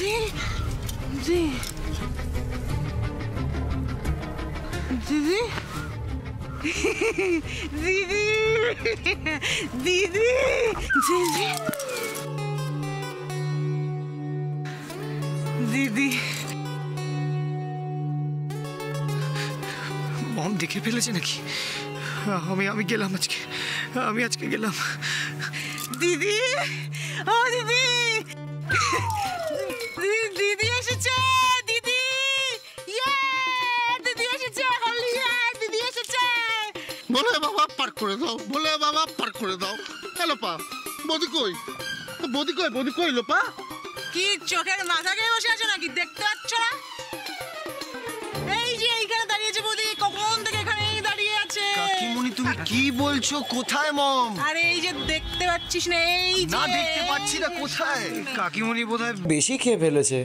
দিদি দিদি দিদি দিদি দিদি দিদি মম দেখে ফেলেছে নাকি? আমি গেলাম আমি আজকে গেলাম। দিদি ও দিদি দিদি এসেছে দিদি দিদি এসেছে দিদি এসেছে। বলে বাবা পার করে দাও, বলে বাবা পার করে দাও। হ্যালো পা, বদি কই বদি কই লোপা? কি চোখের মাথা খেয়ে বসে আছো নাকি? দেখতে পাচ্ছ না? এই যে এইখানে দাঁড়িয়েছে বৌদি, কখন থেকে এখানে দাঁড়িয়ে আছে। কাকিমণি তুমি কি বলছো? কোথায় মম? আরে এই যে দেখতে পাচ্ছিস না? এই যে না দেখতে পাচ্ছি না, কোথায়? কাকিমণি বোধহয় বেশি খেয়ে ফেলেছে।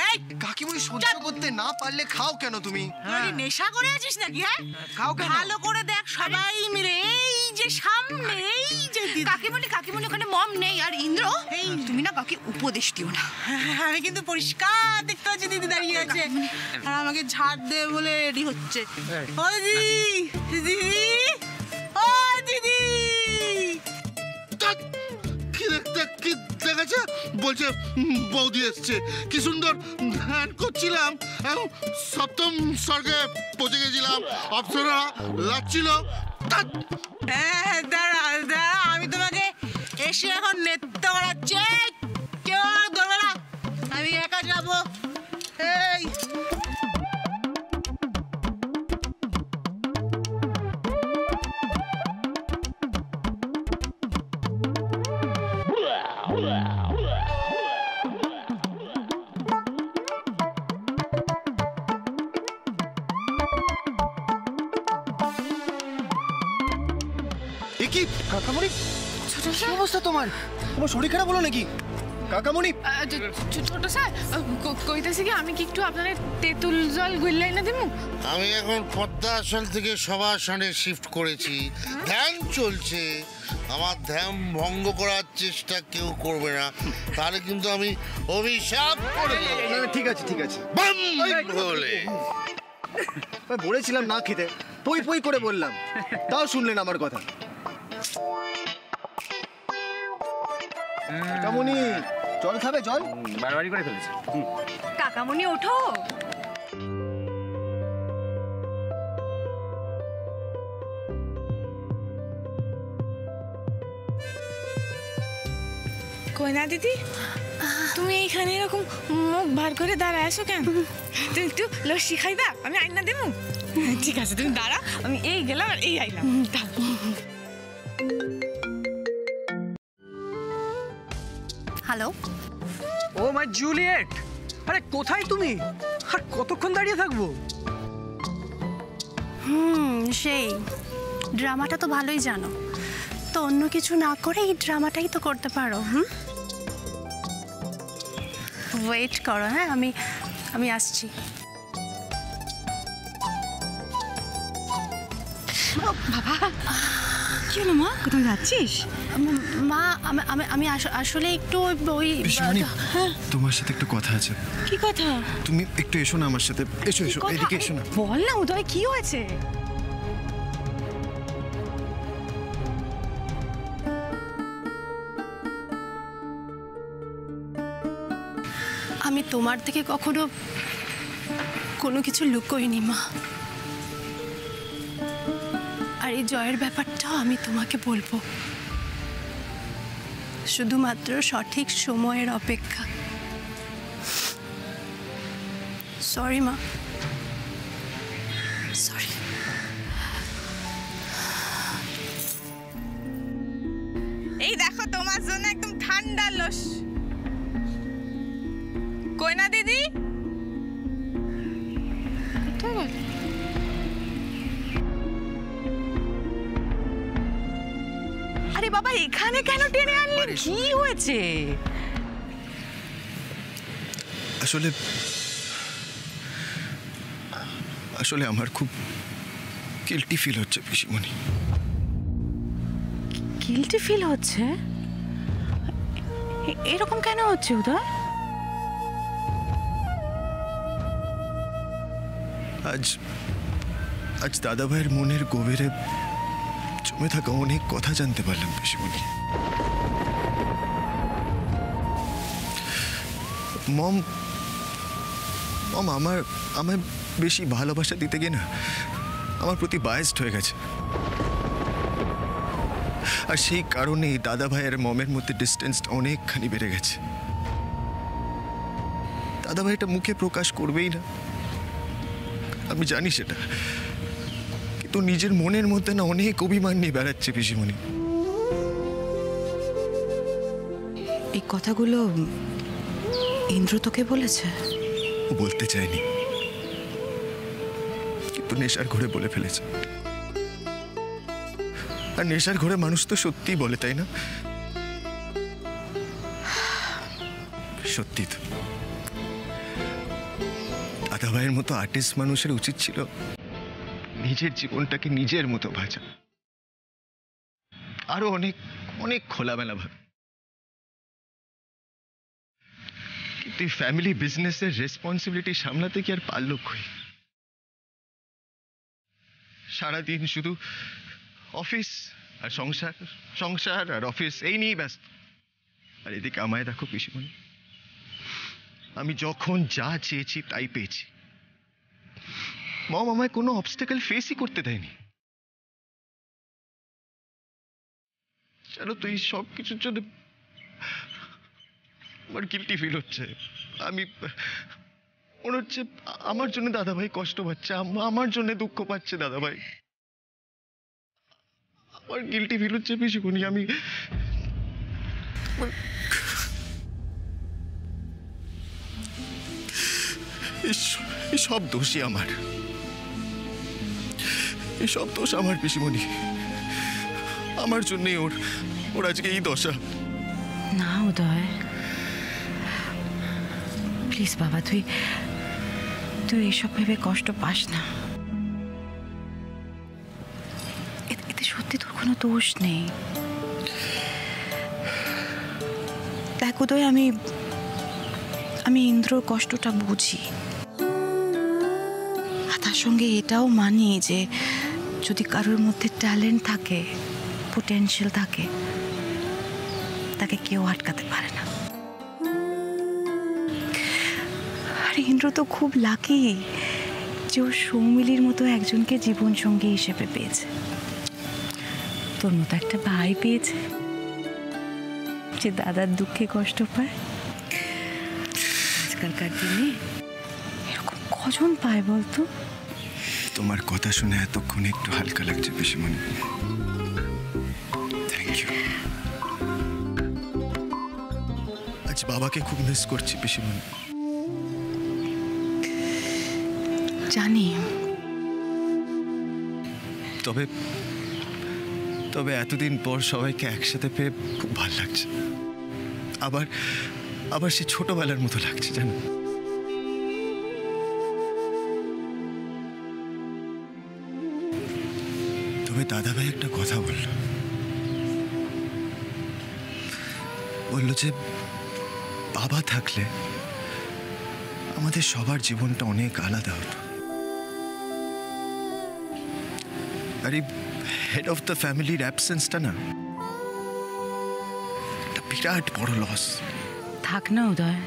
এই কাকিমণি সহ্য করতে না পারলে খাও কেন তুমি? তুই নেশা করে আছিস নাকি? হ্যাঁ খাও কেন? ভালো করে দেখ, সবাই মিলে এই যে সামনে এই যে কাকিমণি ওখানে মম নেই। আর ইন্দ্র, তুমি না কাকে উপদেশ দিও না। আমি কিন্তু পরিষ্কার দেখতে পাচ্ছি দিদি দাঁড়িয়ে আছে আর আমাকে ঝাড় দেবে বলে রেডি হচ্ছে। ও দিদি দিদি ও দিদি। কি দেখেছে? বলছে বৌদি এসছে। কি সুন্দর ধ্যান করছিলাম, সপ্তম স্বর্গে পৌঁছে গেছিলাম, অপ্সরা লাগছিল। হ্যাঁ দাঁড়া দাঁড়া, আমি তোমাকে এসে এখন নৃত্য করাচ্ছি। কেউ ধরবে না, আমি একা যাবো। এই কি কাকামণি, কি অবস্থা তোমার? তোমার শরীর খারাপ হলো নাকি কাকামণি? ছোট স্যার কইতেছি কি, আমি কি একটু আপনাদের তেঁতুল জল গুল্লাই না দিমু? আমি এখন পদ্মা আসন থেকে সভাসনে শিফট করেছি, ধ্যান চলছে। আমার ধ্যান ভঙ্গ করার চেষ্টা কেউ করবে না, তাহলে কিন্তু আমি অভিশাপ করে দেব। ঠিক আছে বাম বলে বলেছিলাম না খেতে, পই করে বললাম, তাও শুনলেন আমার কথা। কাকামণি জল খাবে? জল বারবারই করে ফেলেছে। কাকামণি ওঠো। কই না দিদি, তুমি এইখানে এরকম মুখ ভার করে দাঁড়ায় আছো কেন? তুমি একটু লস্যি খাইবা? আমি আইনা দেবো। ঠিক আছে তুমি দাঁড়া, আমি এই গেলাম আর এই আইলাম। হ্যালো। ও মাই জুলিয়েট, আরে কোথায় তুমি? আর কতক্ষণ দাঁড়িয়ে থাকবো? সেই ড্রামাটা তো ভালোই জানো, তো অন্য কিছু না করে এই ড্রামাটাই তো করতে পারো। ওয়েট করো, হ্যাঁ আমি আসছি। বাবা কি হলো মা, কোথায় যাচ্ছিস? মা আমি আসলে একটু ওই তোমার সাথে একটু কথা আছে। কি কথা? তুমি একটু এসো না আমার সাথে। এসো এদিকে এসো না। বল না উদয়, কি হয়েছে? আমি তোমার থেকে কখনো কোনো কিছু লুকোইনি মা, আর এই জয়ের ব্যাপারটাও আমি তোমাকে বলবো, শুধুমাত্র সঠিক সময়ের অপেক্ষা। সরি মা, সরি। এই দেখো তোমার জন্য একদম ঠান্ডা লস্যি। কই না দিদি? কোথায় গেল? আরে বাবা এখানে কেন টেনে আনলি? কি হয়েছে? আসলে আমার খুব গিল্টি ফিল হচ্ছে পিসিমণি। গিল্টি ফিল হচ্ছে? এরকম কেন হচ্ছে উদয়? আজ আজ দাদাভাইয়ের মনের গভীরে জমে থাকা অনেক কথা জানতে পারলাম পিসিমণি। মম মম আমায় বেশি ভালোবাসা দিতে গিয়ে না আমার প্রতি বায়াসড হয়ে গেছে, আর সেই কারণেই দাদাভাই আর মমের মধ্যে ডিস্টেন্সটা অনেকখানি বেড়ে গেছে। দাদাভাই এটা মুখে প্রকাশ করবেই না, আমি জানি সেটা, কিন্তু নিজের মনের মধ্যে না অনেক অভিমান নিয়ে বেড়াচ্ছে পিসিমণি। এই কথাগুলো ইন্দ্র তোকে বলেছে? ও বলতে চায়নি, কিন্তু নেশার ঘরে বলে ফেলেছে। আর নেশার ঘরে মানুষ তো সত্যিই বলে, তাই না? সত্যি তো দাদাভাইয়ের মতো আর্টিস্ট মানুষের উচিত ছিল নিজের জীবনটাকে নিজের মতো বাঁচা, আরো অনেক অনেক খোলামেলা ভাবে। কিন্তু ফ্যামিলি বিজনেসের রেসপন্সিবিলিটি সামলাতে কি আর পারল কই? সারাদিন শুধু অফিস আর সংসার, সংসার আর অফিস, এই নিয়েই ব্যস্ত। আর এদিকে আমায় দেখো পিসিমণি, আমি যখন যা চেয়েছি তাই পেয়েছি। মম আমায় কোনো অবস্টাকেল ফেসই করতে দেয়নি। জানো তো, এই সব কিছুর জন্য আমার গিল্টি ফিল হচ্ছে। আমি মনে হচ্ছে আমার জন্য দাদাভাই কষ্ট পাচ্ছে, আমার জন্য দুঃখ পাচ্ছে দাদাভাই। আমার গিল্টি ফিল হচ্ছে পিসিমণি। আমি এই সব দোষই আমার, এই সব দোষ আমার পিসিমণি। আমার জন্যই ওর আজকে এই দশা। না উদয়, প্লিজ বাবা, তুই এইসব ভেবে কষ্ট পাস না। এতে সত্যি তোর কোনো দোষ নেই। দেখ উদয়, আমি ইন্দ্রর কষ্টটা বুঝি, আর তার সঙ্গে এটাও মানি যে যদি কারোর মধ্যে ট্যালেন্ট থাকে, পোটেনশিয়াল থাকে, তাকে কেউ আটকাতে পারে না। আর ইন্দ্র তো খুব লাকি যে ওর সৌমিলির মতো একজনকে জীবন সঙ্গী হিসেবে পেয়েছে। তোর মতো একটা ভাই পেয়েছে যে দাদার দুঃখে কষ্ট পায়। আজকালকার দিনে এরকম কজন পায় বলতো? তোমার কথা শুনে এতক্ষণ একটু হালকা লাগছে পিসিমণি। Thank you. আজ বাবাকে খুব মিস করছি পিসিমণি। জানি, তবে এতদিন পর সবাইকে একসাথে পেয়ে খুব ভালো লাগছে। আবার সে ছোটবেলার মতো লাগছে, জানো। তবে দাদাভাই একটা কথা বলল যে বাবা থাকলে আমাদের সবার জীবনটা অনেক আলাদা হতো। আর এই হেড অফ দ্য ফ্যামিলির অ্যাবসেন্সটা না একটা বিরাট বড় লস। থাক না উদয়,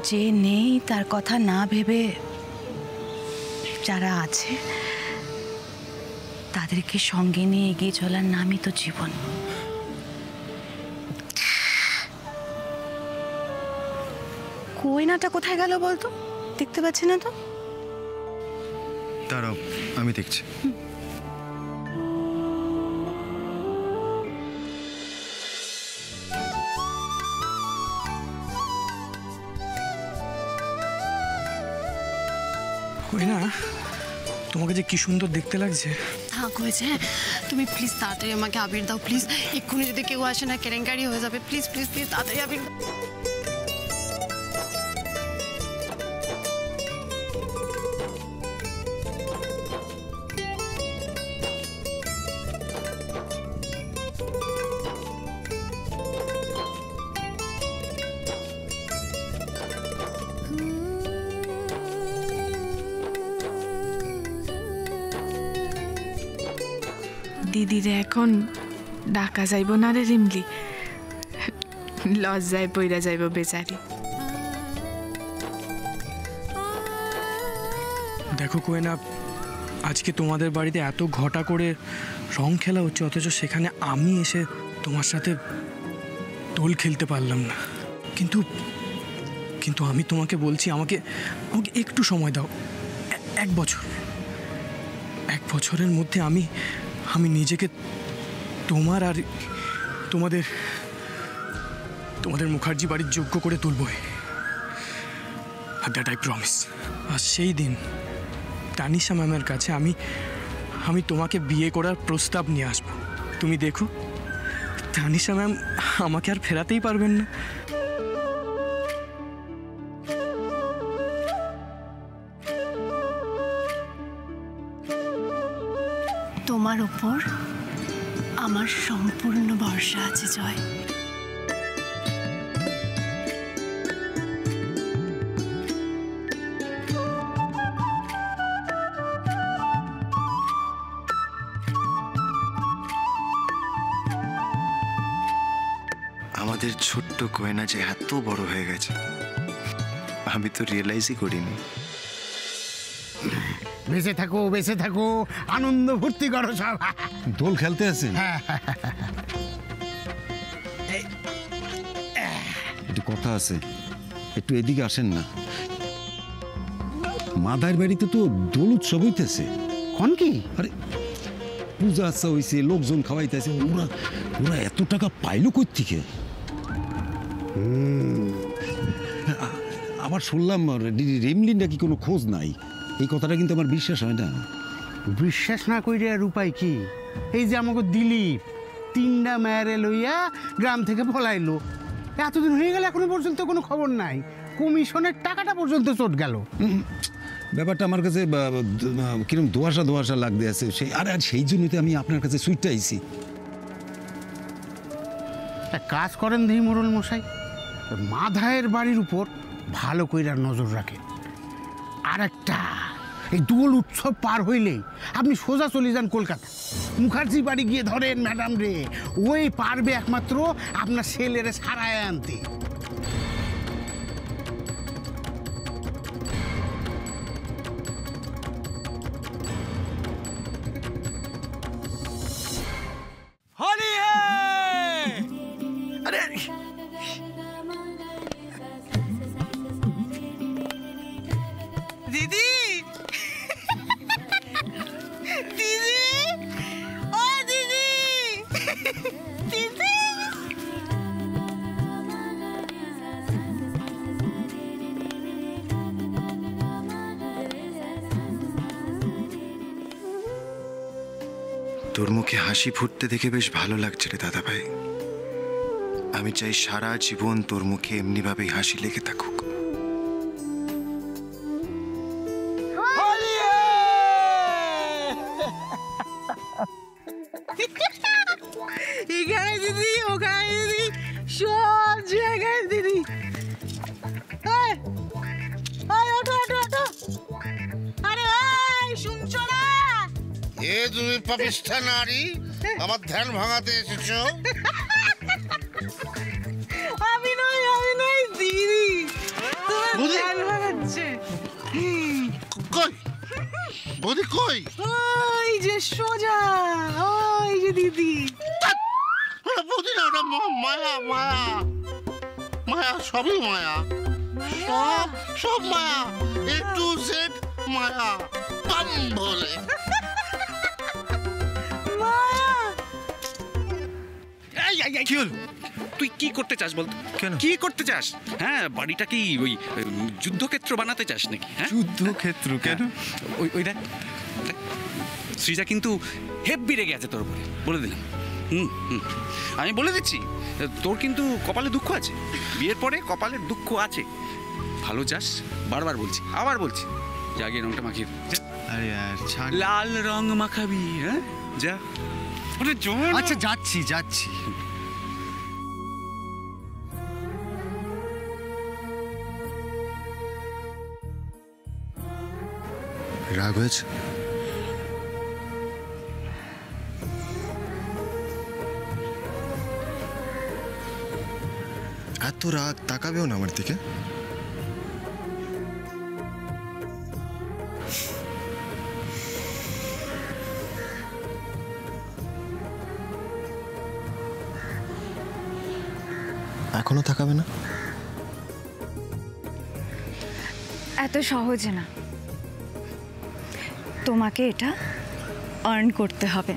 যে নেই তার কথা না ভেবে যারা আছে তাদেরকে সঙ্গে নিয়ে এগিয়ে চলার নামই তো জীবন। কইনাটা কোথায় গেল বলতো? দেখতে পাচ্ছি না তো। দাঁড়াও, আমি দেখছি। কইনা, তোমাকে যে কি সুন্দর দেখতে লাগছে। থাক হয়েছে, তুমি প্লিজ তাড়াতাড়ি আমাকে আবির দাও প্লিজ। এক্ষুনি যদি কেউ আসে না কেলেঙ্কারি হয়ে যাবে। প্লিজ প্লিজ প্লিজ তাড়াতাড়ি আবির দাও। দিদিরে এখন ডাকা যাইব না রে রিমলি, লজ্জায় পইরা যাইব বেচারি। দেখো কোয়েনা, আজকে তোমাদের বাড়িতে এত ঘটা করে রং খেলা হচ্ছে, অথচ সেখানে আমি এসে তোমার সাথে দোল খেলতে পারলাম না। কিন্তু কিন্তু আমি তোমাকে বলছি, আমাকে আমাকে একটু সময় দাও। 1 বছর, 1 বছরের মধ্যে আমি নিজেকে তোমার আর তোমাদের মুখার্জি বাড়ির যোগ্য করে তুলবো। That I promise. আর সেই দিন তানিশা ম্যামের কাছে আমি তোমাকে বিয়ে করার প্রস্তাব নিয়ে আসবো। তুমি দেখো, তানিশা ম্যাম আমাকে আর ফেরাতেই পারবেন না। তোমার উপর আমার সম্পূর্ণ ভরসা আছে জয়। আমাদের ছোট্ট কোয়েনা যে এত বড় হয়ে গেছে আমি তো রিয়েলাইজই করিনি। বেঁচে থাকো, বেঁচে থাকো, আনন্দ ভর্তি করো সব। দোল খেলতে আছেন? একটু কথা আছে, একটু এদিকে আসেন না। মাদার বাড়িতে তো দোল উৎসব হইতেছে। কোন কি? আরে পূজা আচ্ছা হয়েছে, লোকজন খাওয়াইতেছে। ওরা এত টাকা পাইলো কই থেকে? আবার শুনলাম রিমলির নাকি কোনো খোঁজ নাই। এই কথাটা কিন্তু আমার বিশ্বাস হয় না। বিশ্বাস না কইরে আর উপায় কি? এই যে আমাকে দিলীপ 3টা মেয়েরে লইয়া গ্রাম থেকে পলাইলো, এতদিন হয়ে গেল এখনো পর্যন্ত কোনো খবর নাই। কমিশনের টাকাটা পর্যন্ত চট গেল। ব্যাপারটা আমার কাছে কিরকম দোয়াশা লাগতে আছে। আর সেই জন্যই তো আমি আপনার কাছে সুইটটা আইছি। কাজ করেন দেখি মোড়ল মশাই, মাধায়ের বাড়ির উপর ভালো কইরা নজর রাখেন। আর একটা, এই দোল উৎসব পার হইলেই আপনি সোজা চলে যান কলকাতা। মুখার্জি বাড়ি গিয়ে ধরেন ম্যাডাম রে, ওই পারবে একমাত্র আপনার ছেলেরে সারায় আনতে। দিদি, দিদি, ও দিদি, দিদি। তোর মুখে হাসি ফুটতে দেখে বেশ ভালো লাগছে রে দাদা ভাই। আমি চাই সারা জীবন তোর মুখে এমনিভাবেই হাসি লেগে থাকুক। এখানে দিদি, ওখানে দিদি, সব জায়গায় দিদি। ওঠো ওঠো ওঠো। আরে শুনছো না? এ তুমি পাপিষ্ঠা নারী, আমার ধ্যান ভাঙাতে এসেছো? আমি নই দিদি, তোমার ধ্যান ভাঙাচ্ছে। কই বৌদি, কই? ওই যে সোজা, ওই যে দিদি। বৌদি না, ওটা মায়া, মায়া, মায়া, সবই মায়া, সব মায়া, A to Z মায়া, পাম বলে। কি হল? তুই কি করতে চাস বলতো? কেন? কি করতে চাস? হ্যাঁ, বাড়িটা কি ওই যুদ্ধক্ষেত্র বানাতে চাস নাকি? হ্যাঁ, যুদ্ধক্ষেত্র কেন? ওই দেখ, সৃজা কিন্তু হেব্বি রেগে আছে তোর উপরে, বলে দিলাম। আমি বলে দিচ্ছি, তোর কিন্তু কপালে দুঃখ আছে। বিয়ের পরে কপালে দুঃখ আছে। ভালো চাস, বারবার বলছি, আবার বলছি, যা গিয়ে রংটা মাখিয়ে দে। আরে আর ছাড়। লাল রং মাখাবি, হ্যাঁ যা। আচ্ছা যাচ্ছি। রাগ হয়েছে? এত রাগ, তাকাবেও না আমার দিকে। এখনো তাকাবে না? এত সহজে না, তোমাকে এটা আর্ন করতে হবে।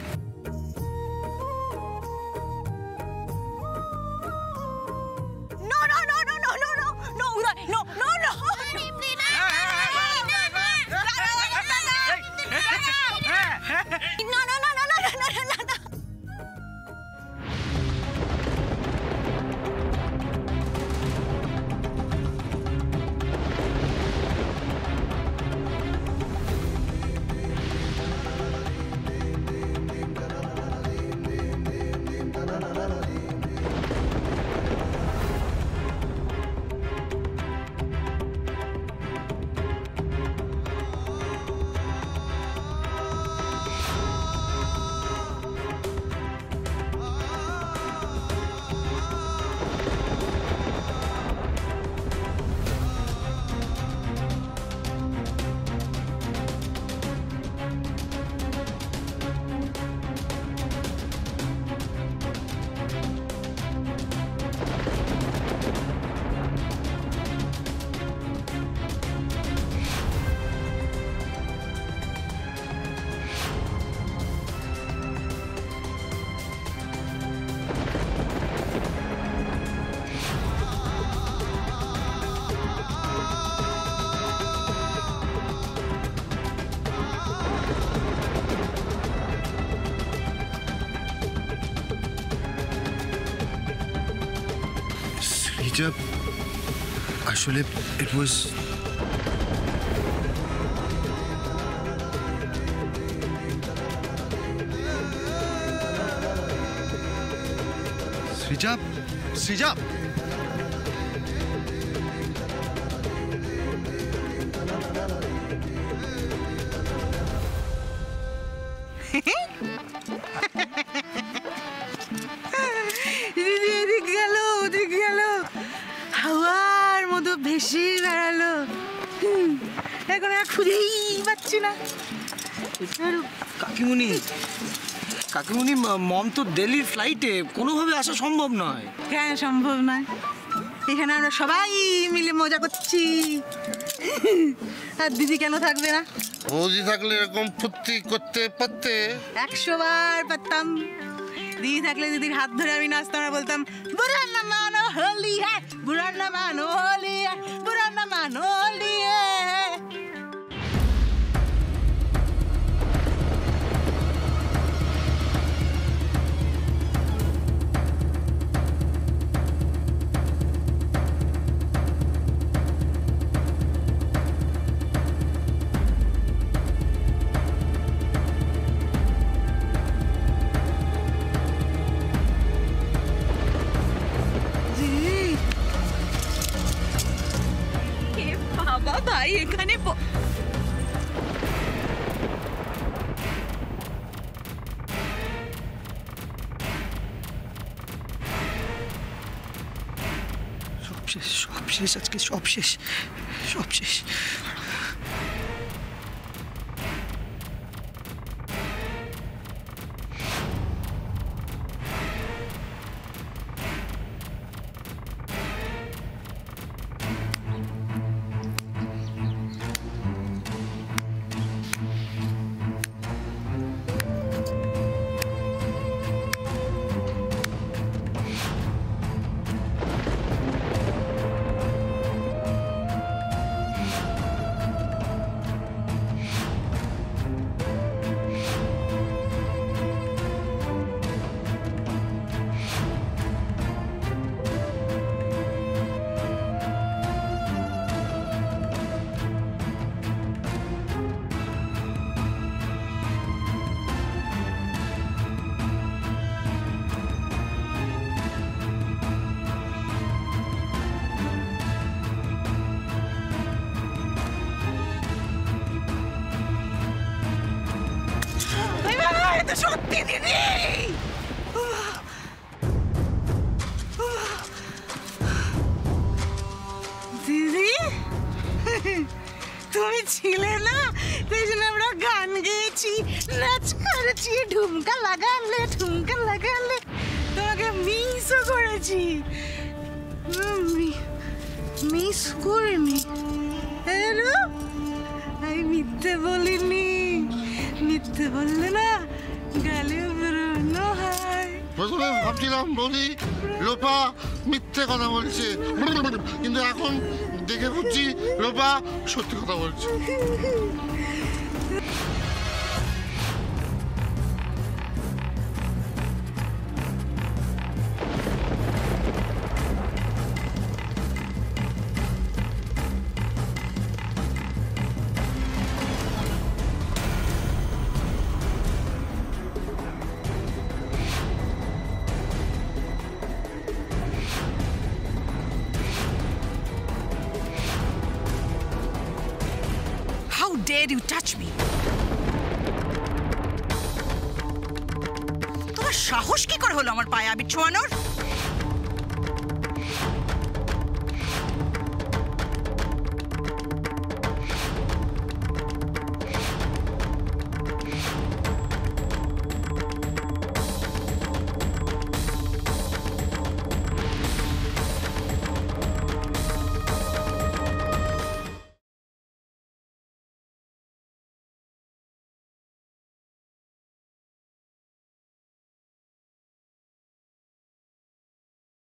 আসলে it was সৃজা, সৃজা এদিক গেল ওদিক গেল, হাওয়ার মতো ভেসে বেড়ালো। এখন আর খুঁজেই পাচ্ছি না। কাকিমুনি, কাকিমুনি, মম তো দিল্লির ফ্লাইটে, কোনোভাবে আসা সম্ভব নয়। কেন সম্ভব নয়? এখানে আমরা সবাই মিলে মজা করছি, আর দিদি কেন থাকবে না? বৌদি থাকলে এরকম ফুর্তি করতে পারতে? 100 বার পারতাম। দিদি থাকলে দিদির হাত ধরে আমি নাচতাম আর বলতাম, বুড়া না মানো হোলি হ্যাঁ, বুড়া না মানো হোলি হ্যাঁ, বুড়া না মানো হোলি হ্যাঁ। বাবা ভাই এখানে সব শেষ আজকে, সব শেষ, সব শেষ। সত্যি দিদি, তুমি ছিলে না, সেই জন্য আমরা গান গেয়েছি, নাচ করেছি, ঠুমকা লাগালে তোমাকে মিসও করেছি। মিস করিনি, আমি মিথ্যে বলিনি। মিথ্যে বললে না গালে বেরোনো হয়। প্রথমে ভাবছিলাম বলি লোপা মিথ্যে কথা বলছে, কিন্তু এখন দেখে বুঝছি লোপা সত্যি কথা বলছে। How dare you touch me? তোমার সাহস কি করে হলো আমার পায়ে আবির ছোঁয়ানোর?